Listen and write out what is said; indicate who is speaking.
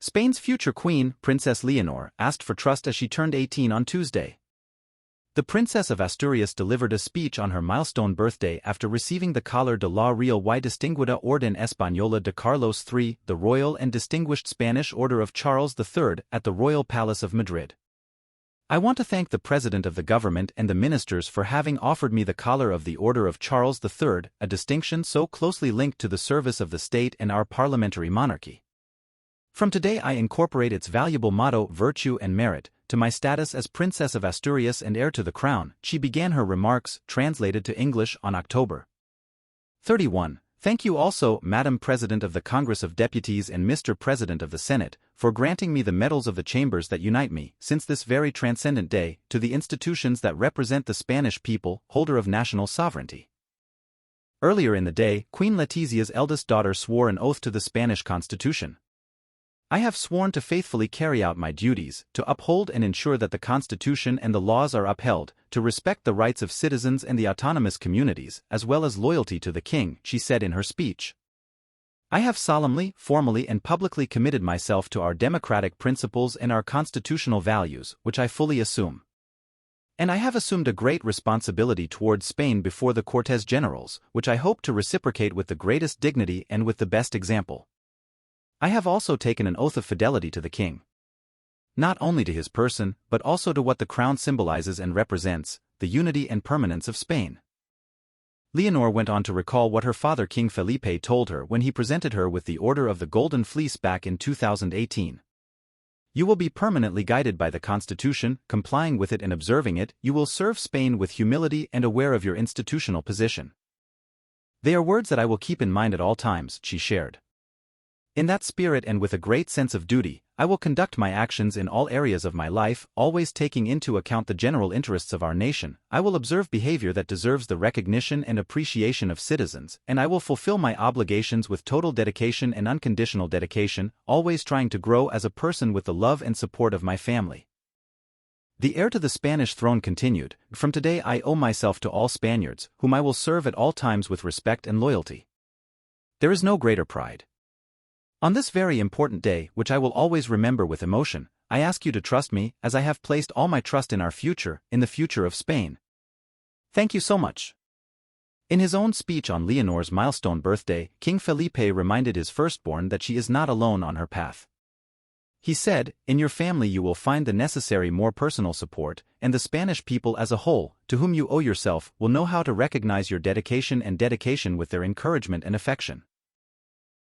Speaker 1: Spain's future queen, Princess Leonor, asked for trust as she turned 18 on Tuesday. The Princess of Asturias delivered a speech on her milestone birthday after receiving the Collar de la Real y Distinguida Orden Española de Carlos III, the Royal and Distinguished Spanish Order of Charles III, at the Royal Palace of Madrid. I want to thank the President of the government and the ministers for having offered me the Collar of the Order of Charles III, a distinction so closely linked to the service of the state and our parliamentary monarchy. From today I incorporate its valuable motto, virtue and merit, to my status as Princess of Asturias and heir to the crown. She began her remarks, translated to English, on October 31. Thank you also, Madam President of the Congress of Deputies and Mr. President of the Senate, for granting me the medals of the chambers that unite me, since this very transcendent day, to the institutions that represent the Spanish people, holder of national sovereignty. Earlier in the day, Queen Letizia's eldest daughter swore an oath to the Spanish Constitution. I have sworn to faithfully carry out my duties, to uphold and ensure that the Constitution and the laws are upheld, to respect the rights of citizens and the autonomous communities, as well as loyalty to the King, she said in her speech. I have solemnly, formally and publicly committed myself to our democratic principles and our constitutional values, which I fully assume. And I have assumed a great responsibility towards Spain before the Cortes Generales, which I hope to reciprocate with the greatest dignity and with the best example. I have also taken an oath of fidelity to the King. Not only to his person, but also to what the crown symbolizes and represents, the unity and permanence of Spain. Leonor went on to recall what her father King Felipe told her when he presented her with the Order of the Golden Fleece back in 2018. You will be permanently guided by the Constitution, complying with it and observing it. You will serve Spain with humility and aware of your institutional position. They are words that I will keep in mind at all times, she shared. In that spirit and with a great sense of duty, I will conduct my actions in all areas of my life, always taking into account the general interests of our nation. I will observe behavior that deserves the recognition and appreciation of citizens, and I will fulfill my obligations with total dedication and unconditional dedication, always trying to grow as a person with the love and support of my family. The heir to the Spanish throne continued, from today I owe myself to all Spaniards, whom I will serve at all times with respect and loyalty. There is no greater pride. On this very important day, which I will always remember with emotion, I ask you to trust me, as I have placed all my trust in our future, in the future of Spain. Thank you so much. In his own speech on Leonor's milestone birthday, King Felipe reminded his firstborn that she is not alone on her path. He said, in your family you will find the necessary more personal support, and the Spanish people as a whole, to whom you owe yourself, will know how to recognize your dedication with their encouragement and affection.